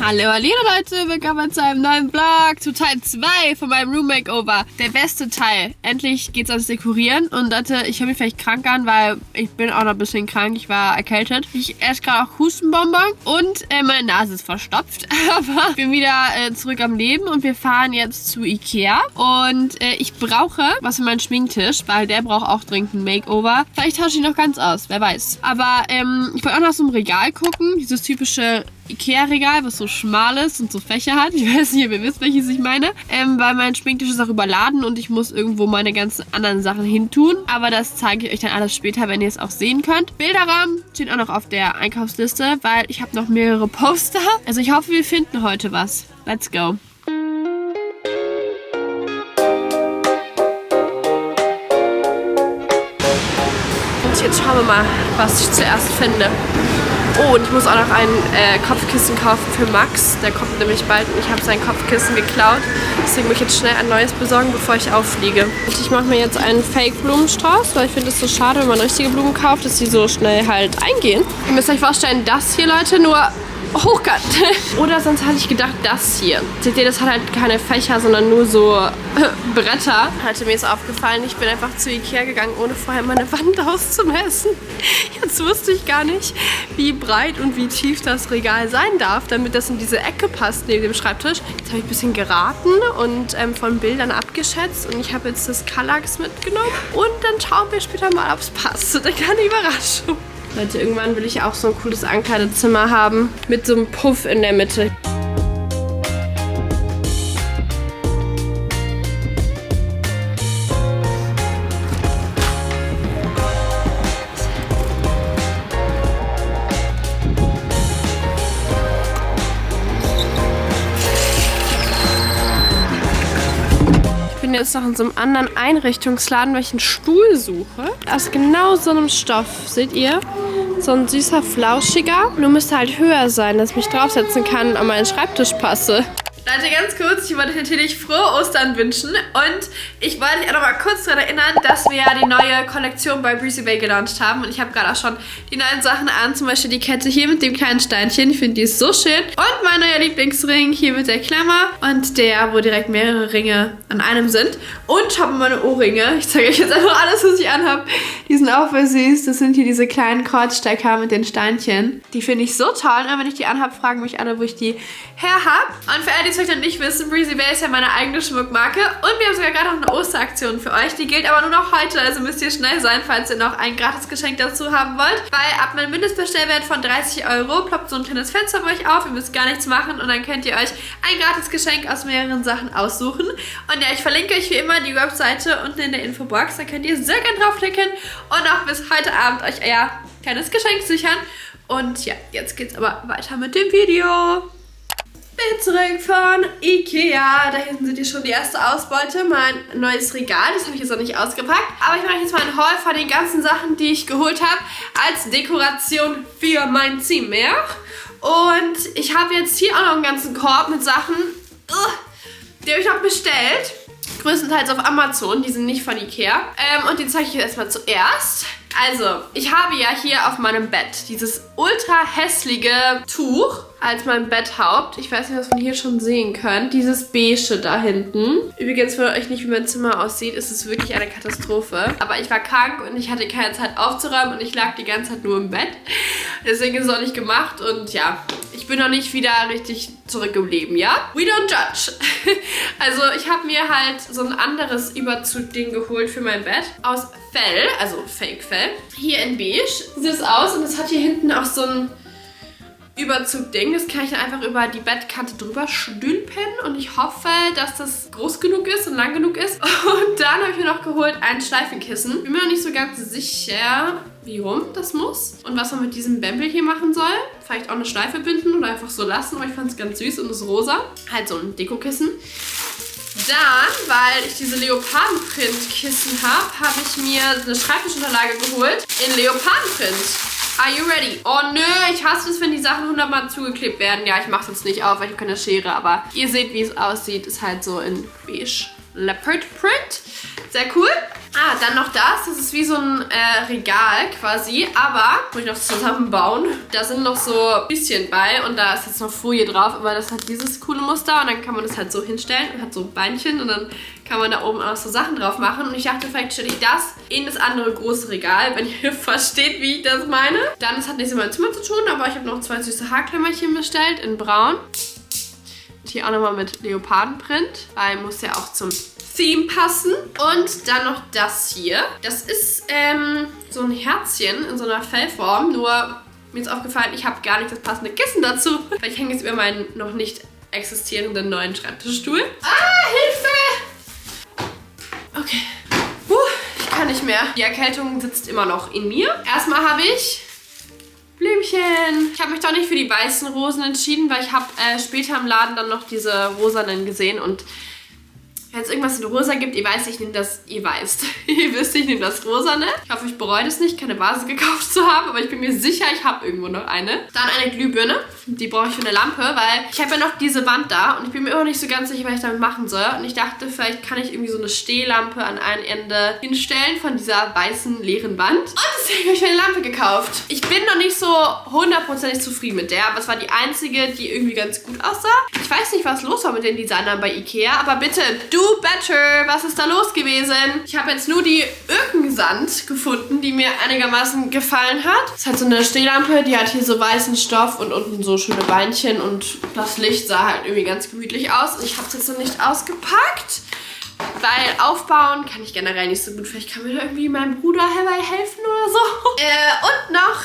Hallo Leute, willkommen zu einem neuen Vlog, zu Teil 2 von meinem Room Makeover. Der beste Teil. Endlich geht's ans Dekorieren und Leute, ich höre mich vielleicht krank an, weil ich bin auch noch ein bisschen krank, ich war erkältet. Ich esse gerade auch Hustenbonbon und meine Nase ist verstopft, aber ich bin wieder zurück am Leben und wir fahren jetzt zu Ikea und ich brauche was für meinen Schminktisch, weil der braucht auch dringend ein Makeover. Vielleicht tausche ich ihn noch ganz aus, wer weiß. Aber ich wollte auch nach so einem Regal gucken, dieses typische Ikea-Regal, was so schmal ist und so Fächer hat. Ich weiß nicht, ob ihr wisst, welches ich meine. Weil mein Schminktisch ist auch überladen und ich muss irgendwo meine ganzen anderen Sachen hintun. Aber das zeige ich euch dann alles später, wenn ihr es auch sehen könnt. Bilderrahmen stehen auch noch auf der Einkaufsliste, weil ich habe noch mehrere Poster. Also ich hoffe, wir finden heute was. Let's go. Und jetzt schauen wir mal, was ich zuerst finde. Oh, und ich muss auch noch ein Kopfkissen kaufen für Max. Der kommt nämlich bald und ich habe sein Kopfkissen geklaut. Deswegen muss ich jetzt schnell ein neues besorgen, bevor ich auffliege. Und ich mache mir jetzt einen Fake-Blumenstrauß, weil ich finde es so schade, wenn man richtige Blumen kauft, dass die so schnell halt eingehen. Ihr müsst euch vorstellen, das hier, Leute, nur hochkant. Oder sonst hatte ich gedacht, das hier. Seht ihr, das hat halt keine Fächer, sondern nur so Bretter. Hatte mir ist aufgefallen, ich bin einfach zu Ikea gegangen, ohne vorher meine Wand auszumessen. Jetzt wusste ich gar nicht, wie breit und wie tief das Regal sein darf, damit das in diese Ecke passt neben dem Schreibtisch. Jetzt habe ich ein bisschen geraten und von Bildern abgeschätzt und ich habe jetzt das Kallax mitgenommen und dann schauen wir später mal, ob es passt. Eine kleine Überraschung. Leute, irgendwann will ich auch so ein cooles Ankleidezimmer haben mit so einem Puff in der Mitte. Ich bin jetzt noch in so einem anderen Einrichtungsladen, weil ich einen Stuhl suche. Aus genau so einem Stoff, seht ihr? So ein süßer, flauschiger. Nur müsste halt höher sein, dass ich mich draufsetzen kann und an meinen Schreibtisch passe. Leute, ganz kurz, ich wollte euch natürlich frohe Ostern wünschen und ich wollte euch auch noch mal kurz daran erinnern, dass wir ja die neue Kollektion bei Breezy Bay gelauncht haben und ich habe gerade auch schon die neuen Sachen an, zum Beispiel die Kette hier mit dem kleinen Steinchen, ich finde die ist so schön und mein neuer Lieblingsring hier mit der Klammer und der, wo direkt mehrere Ringe an einem sind und schaut mal meine Ohrringe, ich zeige euch jetzt einfach alles, was ich anhabe, die sind auch voll süß, das sind hier diese kleinen Kreuzstecker mit den Steinchen, die finde ich so toll und wenn ich die anhabe, fragen mich alle, wo ich die her habe und für alle, die es vielleicht noch nicht wissen, Breezy Bay ist ja meine eigene Schmuckmarke und wir haben sogar gerade noch eine Osteraktion für euch. Die gilt aber nur noch heute, also müsst ihr schnell sein, falls ihr noch ein Gratisgeschenk dazu haben wollt. Weil ab einem Mindestbestellwert von 30 € ploppt so ein kleines Fenster bei euch auf. Ihr müsst gar nichts machen und dann könnt ihr euch ein Gratisgeschenk aus mehreren Sachen aussuchen. Und ja, ich verlinke euch wie immer die Webseite unten in der Infobox. Da könnt ihr sehr gerne draufklicken und auch bis heute Abend euch euer kleines Geschenk sichern. Und ja, jetzt geht's aber weiter mit dem Video. Bin zurück von Ikea. Da hinten seht ihr schon die erste Ausbeute. Mein neues Regal. Das habe ich jetzt noch nicht ausgepackt. Aber ich mache jetzt mal einen Haul von den ganzen Sachen, die ich geholt habe. Als Dekoration für mein Zimmer. Und ich habe jetzt hier auch noch einen ganzen Korb mit Sachen. Die habe ich noch bestellt. Größtenteils auf Amazon. Die sind nicht von Ikea. Und die zeige ich euch erstmal zuerst. Also, ich habe ja hier auf meinem Bett dieses ultra hässliche Tuch als mein Betthaupt. Ich weiß nicht, was man hier schon sehen könnt. Dieses beige da hinten. Übrigens, für euch nicht, wie mein Zimmer aussieht, ist es wirklich eine Katastrophe. Aber ich war krank und ich hatte keine Zeit aufzuräumen und ich lag die ganze Zeit nur im Bett. Deswegen ist es auch nicht gemacht und ja, ich bin noch nicht wieder richtig zurückgeblieben, ja? We don't judge. Also, ich habe mir halt so ein anderes Überzug-Ding geholt für mein Bett. Aus Fell, also Fake-Fell. Hier in beige sieht es aus und es hat hier hinten auch so ein Überzug-Ding. Das kann ich dann einfach über die Bettkante drüber stülpen und ich hoffe, dass das groß genug ist und lang genug ist. Und dann habe ich mir noch geholt ein Schleifenkissen. Bin mir noch nicht so ganz sicher, wie rum das muss und was man mit diesem Bämbel hier machen soll. Vielleicht auch eine Schleife binden oder einfach so lassen, aber ich fand es ganz süß und ist rosa. Halt so ein Dekokissen. Dann, weil ich diese Leopardenprint-Kissen habe ich mir eine Schreibtischunterlage geholt in Leopardenprint. Are you ready? Oh nö, ich hasse es, wenn die Sachen 100-mal zugeklebt werden. Ja, ich mache es jetzt nicht auf, weil ich habe keine Schere, aber ihr seht, wie es aussieht. Ist halt so in beige Leopard Print. Sehr cool. Ah, dann noch das. Das ist wie so ein Regal quasi, aber muss ich noch zusammenbauen. Da sind noch so ein bisschen bei und da ist jetzt noch Folie drauf, aber das hat dieses coole Muster und dann kann man das halt so hinstellen und hat so Beinchen und dann kann man da oben auch so Sachen drauf machen. Und ich dachte, vielleicht stelle ich das in das andere große Regal, wenn ihr versteht, wie ich das meine. Dann, das hat nichts mit meinem Zimmer zu tun, aber ich habe noch 2 süße Haarklemmerchen bestellt in braun. Und hier auch nochmal mit Leopardenprint, weil muss ja auch zum Theme passen. Und dann noch das hier. Das ist so ein Herzchen in so einer Fellform. Nur mir ist aufgefallen, ich habe gar nicht das passende Kissen dazu. Weil ich hänge jetzt über meinen noch nicht existierenden neuen Schreibtischstuhl. Ah, Hilfe! Okay. Ich kann nicht mehr. Die Erkältung sitzt immer noch in mir. Erstmal habe ich Blümchen. Ich habe mich doch nicht für die weißen Rosen entschieden, weil ich habe später im Laden dann noch diese rosanen gesehen und wenn es irgendwas in rosa gibt, ihr weißt, ich nehme das, ihr weißt. Ihr wisst, ich nehme das rosane. Ich hoffe, ich bereue das nicht, keine Vase gekauft zu haben, aber ich bin mir sicher, ich habe irgendwo noch eine. Dann eine Glühbirne, die brauche ich für eine Lampe, weil ich habe ja noch diese Wand da und ich bin mir immer nicht so ganz sicher, was ich damit machen soll. Und ich dachte, vielleicht kann ich irgendwie so eine Stehlampe an einem Ende hinstellen von dieser weißen, leeren Wand. Und deswegen habe ich mir eine Lampe gekauft. Ich bin noch nicht so 100% zufrieden mit der, aber es war die einzige, die irgendwie ganz gut aussah. Ich weiß nicht, was los war mit den Designern bei Ikea, aber bitte, do better. Was ist da los gewesen? Ich habe jetzt nur die Ökensand gefunden, die mir einigermaßen gefallen hat. Das ist halt so eine Stehlampe, die hat hier so weißen Stoff und unten so schöne Beinchen und das Licht sah halt irgendwie ganz gemütlich aus. Ich habe es jetzt noch nicht ausgepackt, weil aufbauen kann ich generell nicht so gut. Vielleicht kann mir da irgendwie mein Bruder dabei helfen oder so. Und noch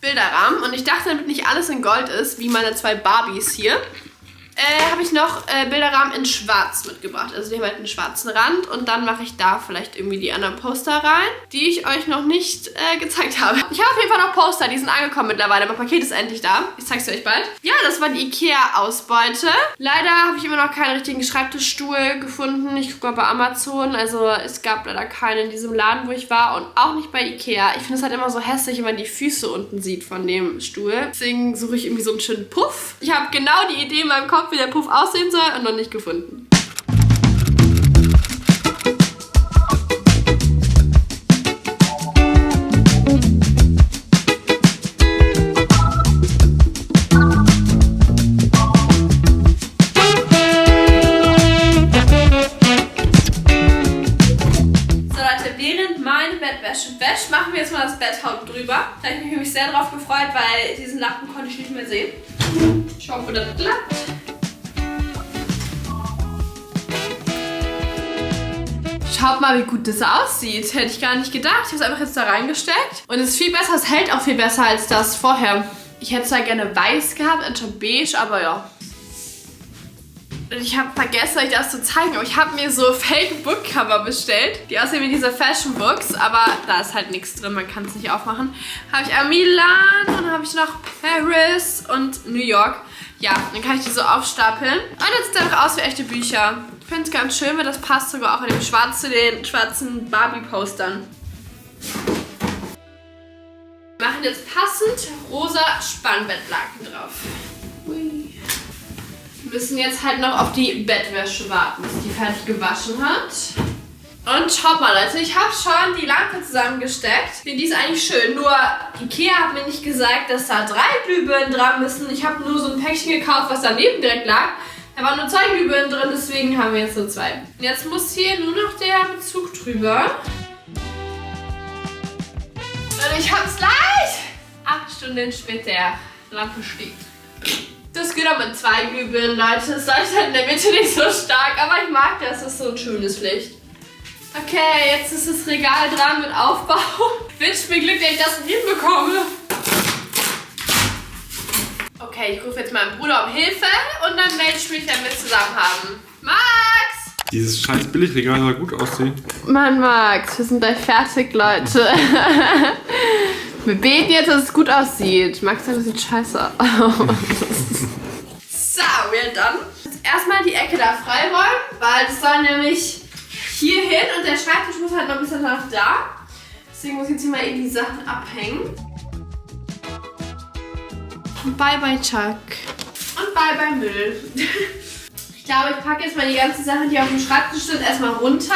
Bilderrahmen. Und ich dachte, damit nicht alles in Gold ist, wie meine 2 Barbies hier, habe ich noch Bilderrahmen in schwarz mitgebracht. Also die haben halt einen schwarzen Rand und dann mache ich da vielleicht irgendwie die anderen Poster rein, die ich euch noch nicht gezeigt habe. Ich habe auf jeden Fall noch Poster, die sind angekommen mittlerweile. Mein Paket ist endlich da. Ich zeige es euch bald. Ja, das war die Ikea-Ausbeute. Leider habe ich immer noch keinen richtigen Schreibtischstuhl gefunden. Ich gucke mal bei Amazon. Also es gab leider keinen in diesem Laden, wo ich war und auch nicht bei Ikea. Ich finde es halt immer so hässlich, wenn man die Füße unten sieht von dem Stuhl. Deswegen suche ich irgendwie so einen schönen Puff. Ich habe genau die Idee in meinem Kopf, wie der Puff aussehen soll und noch nicht gefunden. So Leute, während meine Bettwäsche wäscht, machen wir jetzt mal das Betthaupt drüber. Da habe ich mich sehr drauf gefreut, weil diesen Lappen konnte ich nicht mehr sehen. Ich hoffe, das klappt. Schaut mal, wie gut das aussieht. Hätte ich gar nicht gedacht. Ich habe es einfach jetzt da reingesteckt. Und es ist viel besser, es hält auch viel besser als das vorher. Ich hätte zwar gerne weiß gehabt, anstatt beige, aber ja. Ich habe vergessen, euch das zu zeigen, aber ich habe mir so Fake Bookcover bestellt, die aussehen wie diese Fashion Books, aber da ist halt nichts drin, man kann es nicht aufmachen. Habe ich einmal Milan, dann habe ich noch Paris und New York. Ja, dann kann ich die so aufstapeln. Und jetzt sieht es einfach aus wie echte Bücher. Ich finde es ganz schön, weil das passt sogar auch an dem Schwarz zu den schwarzen Barbie-Postern. Wir machen jetzt passend rosa Spannbettlaken drauf. Ui. Wir müssen jetzt halt noch auf die Bettwäsche warten, bis die fertig gewaschen hat. Und schaut mal Leute, ich habe schon die Lampe zusammengesteckt. Ich finde die ist eigentlich schön, nur Ikea hat mir nicht gesagt, dass da 3 Glühbirnen dran müssen. Ich habe nur so ein Päckchen gekauft, was daneben direkt lag. Da waren nur 2 Glühbirnen drin, deswegen haben wir jetzt nur 2. Und jetzt muss hier nur noch der Bezug drüber. Und ich hab's gleich! 8 Stunden später. Die Lampe steht. Das geht auch mit 2 Glühbirnen, Leute. Es leuchtet halt in der Mitte nicht so stark, aber ich mag das. Das ist so ein schönes Licht. Okay, jetzt ist das Regal dran mit Aufbau. Wünscht mir Glück, dass ich das hinbekomme. Okay, ich rufe jetzt meinen Bruder um Hilfe und dann melde ich mich, wenn wir es zusammen haben. Max! Dieses scheiß Billigregal soll gut aussehen. Mann, Max, wir sind gleich fertig, Leute. Wir beten jetzt, dass es gut aussieht. Max sagt, das sieht scheiße aus. So, we're done. Jetzt erstmal die Ecke da freiräumen, weil das soll nämlich hier hin und der Schreibtisch muss halt noch ein bisschen nach da. Deswegen muss ich jetzt hier mal eben die Sachen abhängen. Und bye bye Chuck. Und bye bye Müll. Ich glaube, ich packe jetzt mal die ganzen Sachen, die auf dem Schreibtisch sind, erstmal runter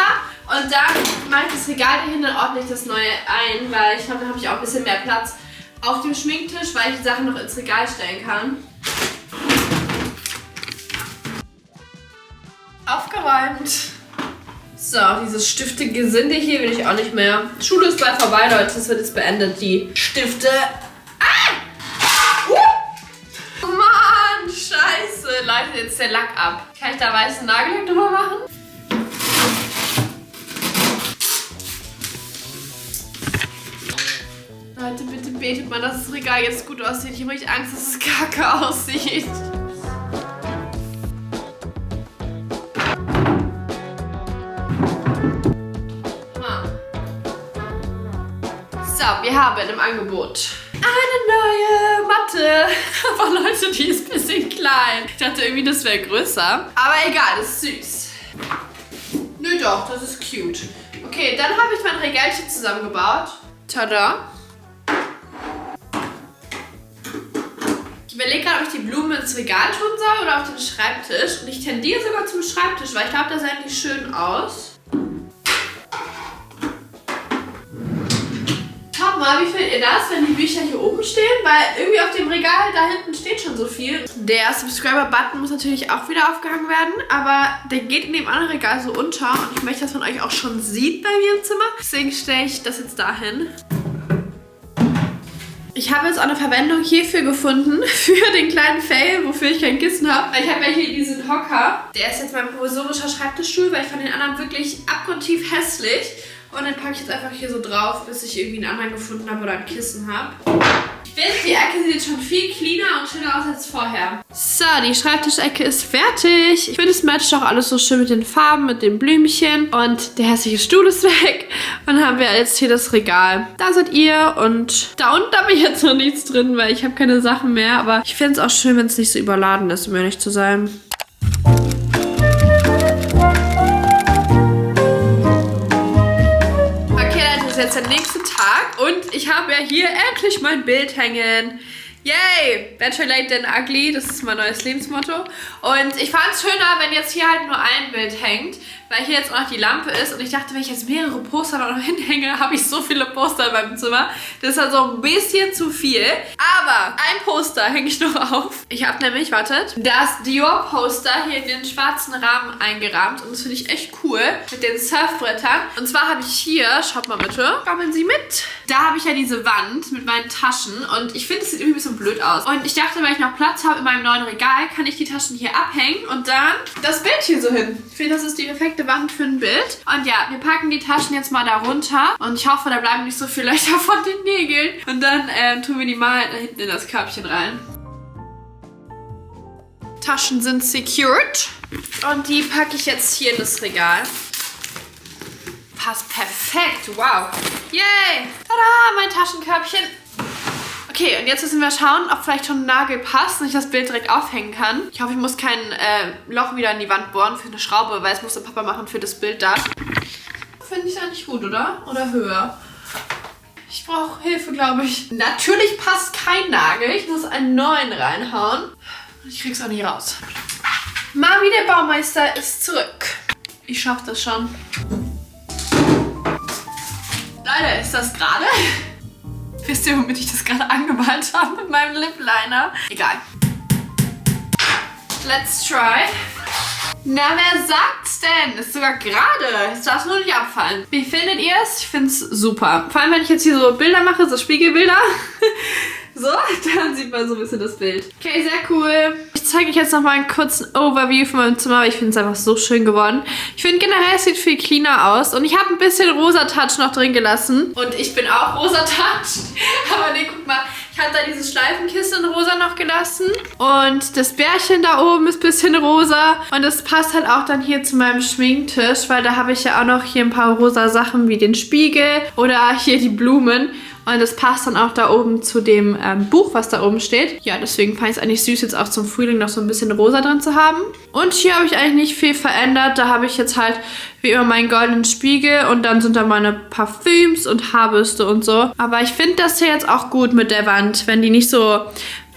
Und dann mache ich das Regal dahinter ordne ich das neue ein, weil ich glaube, dann habe ich auch ein bisschen mehr Platz auf dem Schminktisch, weil ich die Sachen noch ins Regal stellen kann. Aufgeräumt. So, dieses Stifte-Gesinde hier will ich auch nicht mehr. Schule ist bald vorbei, Leute. Das wird jetzt beendet, die Stifte. Oh Mann, scheiße. Leitet jetzt der Lack ab. Kann ich da weißen Nagellack drüber machen? Leute, bitte betet mal, dass das Regal jetzt gut aussieht. Ich habe richtig Angst, dass es kacke aussieht. So, wir haben im Angebot eine neue Matte. Aber Leute, die ist ein bisschen klein. Ich dachte irgendwie, das wäre größer. Aber egal, das ist süß. Nö doch, das ist cute. Okay, dann habe ich mein Regalchen zusammengebaut. Tada. Ich überlege gerade, ob ich die Blumen ins Regal tun soll oder auf den Schreibtisch. Und ich tendiere sogar zum Schreibtisch, weil ich glaube, das sah eigentlich schön aus. Schaut mal, wie findet ihr das, wenn die Bücher hier oben stehen? Weil irgendwie auf dem Regal da hinten steht schon so viel. Der Subscriber-Button muss natürlich auch wieder aufgehangen werden, aber der geht in dem anderen Regal so unter und ich möchte, dass man euch auch schon sieht bei mir im Zimmer. Deswegen stelle ich das jetzt dahin. Ich habe jetzt auch eine Verwendung hierfür gefunden, für den kleinen Fail, wofür ich kein Kissen habe. Weil ich habe ja hier diesen Hocker. Der ist jetzt mein provisorischer Schreibtischstuhl, weil ich fand den anderen wirklich abgrundtief hässlich. Und den packe ich jetzt einfach hier so drauf, bis ich irgendwie einen anderen gefunden habe oder ein Kissen habe. Ich finde, die Ecke sieht schon viel cleaner und schöner aus als vorher. So, die Schreibtischecke ist fertig. Ich finde, es matcht auch alles so schön mit den Farben, mit den Blümchen. Und der hässliche Stuhl ist weg. Und dann haben wir jetzt hier das Regal. Da seid ihr und da unten habe ich jetzt noch nichts drin, weil ich habe keine Sachen mehr. Aber ich finde es auch schön, wenn es nicht so überladen ist, um ehrlich zu sein. Jetzt der nächste Tag und ich habe ja hier endlich mein Bild hängen. Yay! Better late than ugly, das ist mein neues Lebensmotto. Und ich fand es schöner, wenn jetzt hier halt nur ein Bild hängt, weil hier jetzt auch noch die Lampe ist. Und ich dachte, wenn ich jetzt mehrere Poster noch hinhänge, habe ich so viele Poster in meinem Zimmer. Das ist halt so ein bisschen zu viel. Aber ein Poster hänge ich noch auf. Ich habe nämlich, wartet, das Dior-Poster hier in den schwarzen Rahmen eingerahmt. Und das finde ich echt cool mit den Surfbrettern. Und zwar habe ich hier, schaut mal bitte, kommen Sie mit. Da habe ich ja diese Wand mit meinen Taschen. Und ich finde, es sieht irgendwie ein bisschen blöd aus. Und ich dachte, wenn ich noch Platz habe in meinem neuen Regal, kann ich die Taschen hier abhängen und dann das Bild hier so hin. Ich finde, das ist die perfekte Wand für ein Bild. Und ja, wir packen die Taschen jetzt mal da runter. Und ich hoffe, da bleiben nicht so viele Löcher von den Nägeln. Und dann tun wir die mal da hinten in das Körbchen rein. Taschen sind secured. Und die packe ich jetzt hier in das Regal. Passt perfekt. Wow. Yay. Tada, mein Taschenkörbchen. Okay, und jetzt müssen wir schauen, ob vielleicht schon ein Nagel passt und ich das Bild direkt aufhängen kann. Ich hoffe, ich muss kein Loch wieder in die Wand bohren für eine Schraube, weil es musste Papa machen für das Bild da. Finde ich eigentlich gut, oder? Oder höher? Ich brauche Hilfe, glaube ich. Natürlich passt kein Nagel. Ich muss einen neuen reinhauen. Ich krieg's auch nicht raus. Mami, der Baumeister ist zurück. Ich schaffe das schon. Leute, ist das gerade? Wisst ihr, womit ich das gerade angemalt habe mit meinem Lip Liner? Egal. Let's try. Na, wer sagt's denn? Ist sogar gerade. Es darf nur nicht abfallen. Wie findet ihr es? Ich finde es super. Vor allem, wenn ich jetzt hier so Bilder mache, so Spiegelbilder. So, dann sieht man so ein bisschen das Bild. Okay, sehr cool. Ich zeige euch jetzt nochmal einen kurzen Overview von meinem Zimmer, weil ich finde es einfach so schön geworden. Ich finde generell, es sieht viel cleaner aus. Und ich habe ein bisschen rosa Touch noch drin gelassen. Und ich bin auch rosa Touch. Aber nee, guck mal. Ich habe da dieses Schleifenkissen in rosa noch gelassen. Und das Bärchen da oben ist ein bisschen rosa. Und das passt halt auch dann hier zu meinem Schminktisch. Weil da habe ich ja auch noch hier ein paar rosa Sachen wie den Spiegel oder hier die Blumen. Und das passt dann auch da oben zu dem Buch, was da oben steht. Ja, deswegen fand ich es eigentlich süß, jetzt auch zum Frühling noch so ein bisschen rosa drin zu haben. Und hier habe ich eigentlich nicht viel verändert. Da habe ich jetzt halt wie immer meinen goldenen Spiegel und dann sind da meine Parfüms und Haarbürste und so. Aber ich finde das hier jetzt auch gut mit der Wand, wenn die nicht so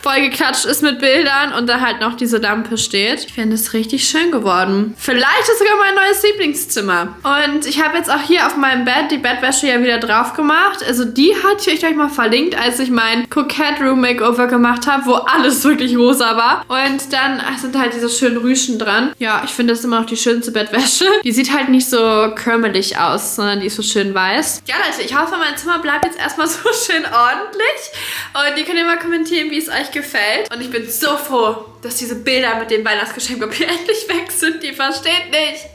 vollgeklatscht ist mit Bildern und da halt noch diese Lampe steht. Ich finde es richtig schön geworden. Vielleicht ist sogar mein neues Lieblingszimmer. Und ich habe jetzt auch hier auf meinem Bett die Bettwäsche ja wieder drauf gemacht. Also die hatte ich euch mal verlinkt, als ich mein Coquette Room Makeover gemacht habe, wo alles wirklich rosa war. Und dann sind halt diese schönen Rüschen dran. Ja, ich finde das immer noch die schönste Bettwäsche. Die sieht halt nicht so körmelig aus, sondern die ist so schön weiß. Ja, Leute, ich hoffe, mein Zimmer bleibt jetzt erstmal so schön ordentlich. Und ihr könnt ja mal kommentieren, wie es euch gefällt. Und ich bin so froh, dass diese Bilder mit dem Weihnachtsgeschenkpapier endlich weg sind. Die versteht nicht.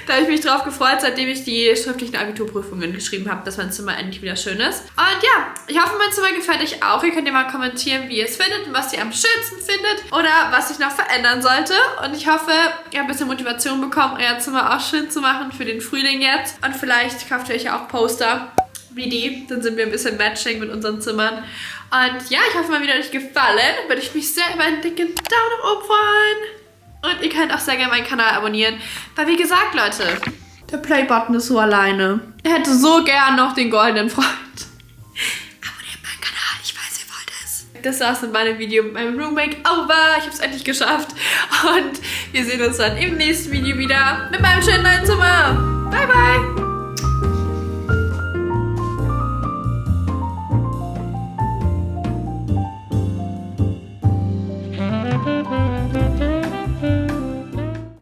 Da habe ich mich drauf gefreut, seitdem ich die schriftlichen Abiturprüfungen geschrieben habe, dass mein Zimmer endlich wieder schön ist. Und ja, ich hoffe, mein Zimmer gefällt euch auch. Ihr könnt ja mal kommentieren, wie ihr es findet und was ihr am schönsten findet oder was ich noch verändern sollte. Und ich hoffe, ihr habt ein bisschen Motivation bekommen, euer Zimmer auch schön zu machen für den Frühling jetzt. Und vielleicht kauft ihr euch ja auch Poster wie die. Dann sind wir ein bisschen matching mit unseren Zimmern. Und ja, ich hoffe mal, wieder euch gefallen. Dann würde ich mich sehr über einen dicken Daumen nach oben freuen. Und ihr könnt auch sehr gerne meinen Kanal abonnieren. Weil wie gesagt, Leute, der Playbutton ist so alleine. Er hätte so gern noch den goldenen Freund. Abonniert meinen Kanal, ich weiß, ihr wollt es. Das war's mit meinem Video, mit meinem Room Makeover. Ich habe es endlich geschafft. Und wir sehen uns dann im nächsten Video wieder mit meinem schönen neuen Zimmer.